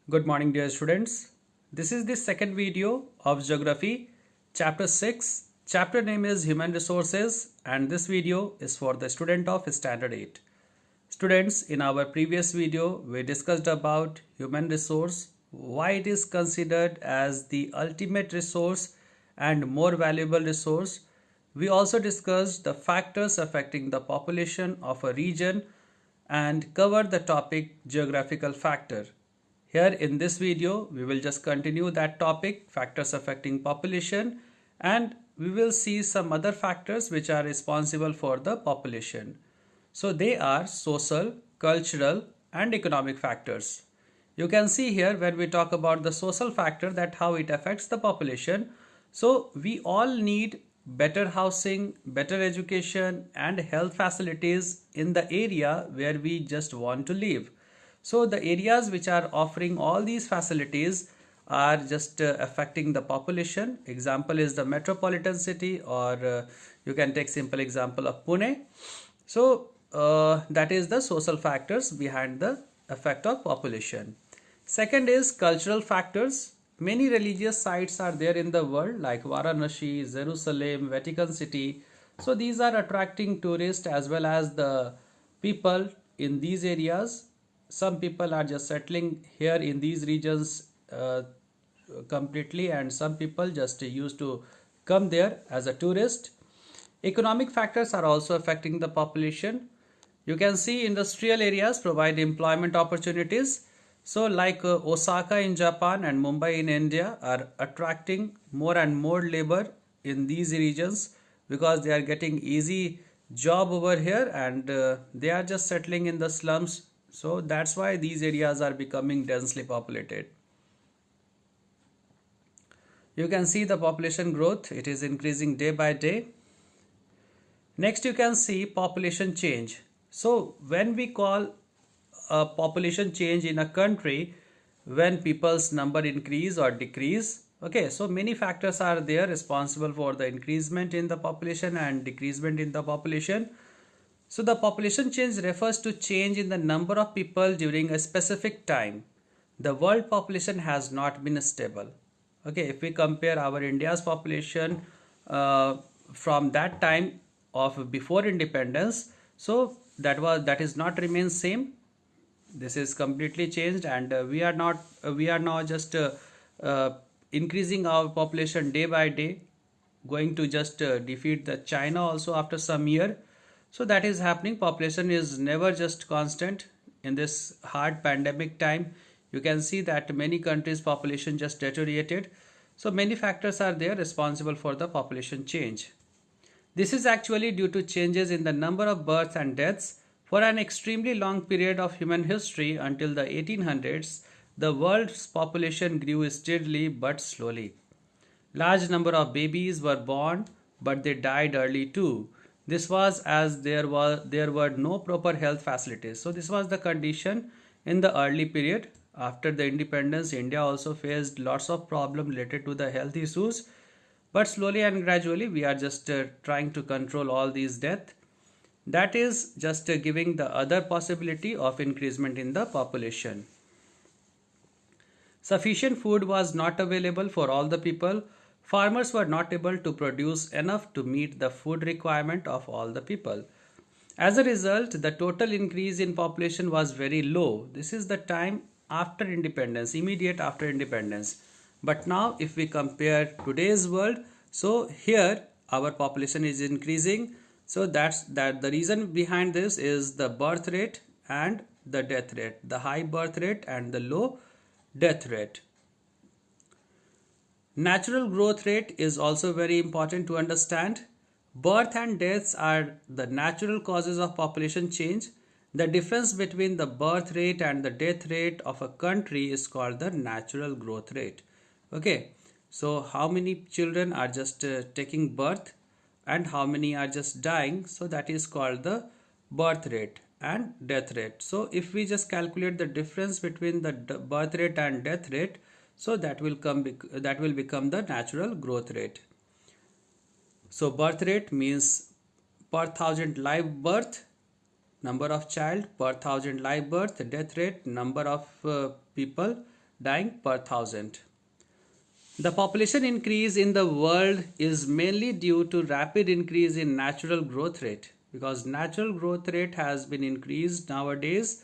Good morning, dear students. This is the second video of Geography, Chapter 6. Chapter name is Human Resources, and this video is for the student of Standard 8. Students, in our previous video, we discussed about human resource, why it is considered as the ultimate resource and more valuable resource. We also discussed the factors affecting the population of a region and covered the topic geographical factor. Here in this video, we will just continue that topic, factors affecting population, and we will see some other factors which are responsible for the population. So they are social, cultural, and economic factors. You can see here when we talk about the social factor that how it affects the population. So we all need better housing, better education, and health facilities in the area where we just want to live. So the areas which are offering all these facilities are just affecting the population. Example is the metropolitan city, or you can take simple example of Pune. So that is the social factors behind the effect of population. Second is cultural factors. Many religious sites are there in the world like Varanasi, Jerusalem, Vatican City. So these are attracting tourists as well as the people in these areas. Some people are just settling here in these regions completely, and some people just used to come there as a tourist. Economic factors are also affecting the population. You can see industrial areas provide employment opportunities. So like Osaka in Japan and Mumbai in India are attracting more and more labor in these regions because they are getting easy job over here, and they are just settling in the slums. So that's why these areas are becoming densely populated. You can see the population growth, it is increasing day by day. Next you can see population change. So when we call a population change in a country, when people's number increase or decrease, okay, so many factors are there responsible for the increasement in the population and decreasement in the population. So the population change refers to change in the number of people during a specific time. The world population has not been stable. Okay, if we compare our India's population from that time of before independence, so that is not remain same. This is completely changed, and we are now just increasing our population day by day, going to just defeat the China also after some year. So that is happening. Population is never just constant. In this hard pandemic time, you can see that many countries' population just deteriorated. So many factors are there responsible for the population change. This is actually due to changes in the number of births and deaths. For an extremely long period of human history until the 1800s, the world's population grew steadily but slowly. Large number of babies were born, but they died early too. This was as there were no proper health facilities. So this was the condition in the early period. After the independence, India also faced lots of problems related to the health issues. But slowly and gradually, we are just trying to control all these deaths. That is just giving the other possibility of increasement in the population. Sufficient food was not available for all the people. Farmers were not able to produce enough to meet the food requirement of all the people. As a result, the total increase in population was very low. This is the time after independence, immediate after independence. But now if we compare today's world, so here our population is increasing. So that's the reason behind this is the birth rate and the death rate, the high birth rate and the low death rate. Natural growth rate is also very important to understand. Birth and deaths are the natural causes of population change. The difference between the birth rate and the death rate of a country is called the natural growth rate. Okay, so how many children are just taking birth and how many are just dying, so that is called the birth rate and death rate. So if we just calculate the difference between the birth rate and death rate, so that will become the natural growth rate. So birth rate means per thousand live birth, number of child per thousand live birth. Death rate, number of people dying per thousand. The population increase in the world is mainly due to rapid increase in natural growth rate, because natural growth rate has been increased nowadays.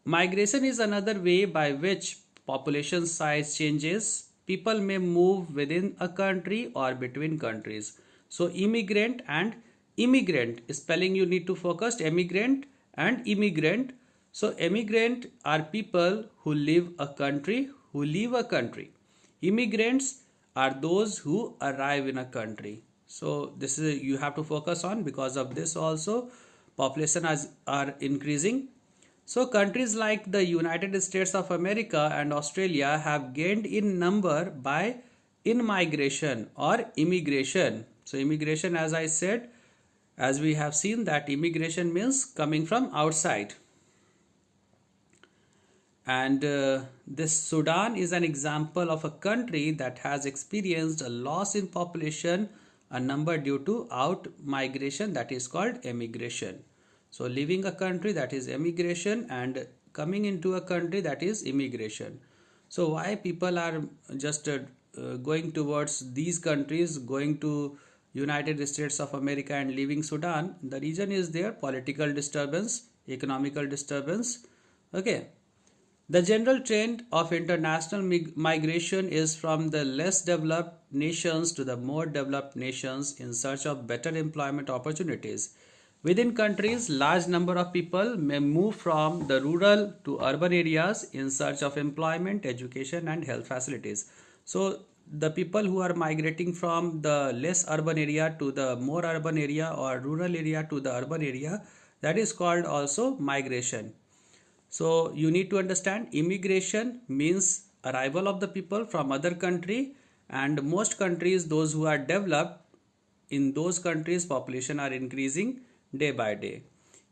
Migration is another way by which population size changes. People may move within a country or between countries. So immigrant and immigrant spelling you need to focus, emigrant and immigrant. So immigrant are people who leave a country, Immigrants are those who arrive in a country. So this is you have to focus on, because of this also population are increasing. So countries like the United States of America and Australia have gained in number by in-migration or immigration. So immigration, as I said, as we have seen, that immigration means coming from outside. And this Sudan is an example of a country that has experienced a loss in population, a number due to out migration, that is called emigration. So leaving a country, that is emigration, and coming into a country, that is immigration. So why people are just going towards these countries, going to United States of America and leaving Sudan? The reason is their political disturbance, economical disturbance. Okay. The general trend of international migration is from the less developed nations to the more developed nations in search of better employment opportunities. Within countries, large number of people may move from the rural to urban areas in search of employment, education and health facilities. So the people who are migrating from the less urban area to the more urban area or rural area to the urban area, that is called also migration. So you need to understand, immigration means arrival of the people from other country, and most countries, those who are developed, in those countries population are increasing day by day.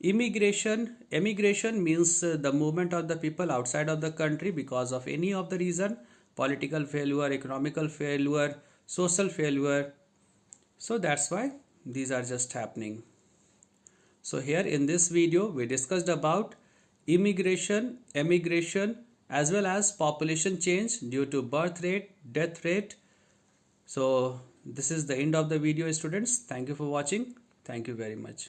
Emigration means the movement of the people outside of the country because of any of the reason, political failure, economical failure, social failure. So that's why these are just happening. So here in this video we discussed about immigration, emigration, as well as population change due to birth rate, death rate. So this is the end of the video, students. Thank you for watching. Thank you very much.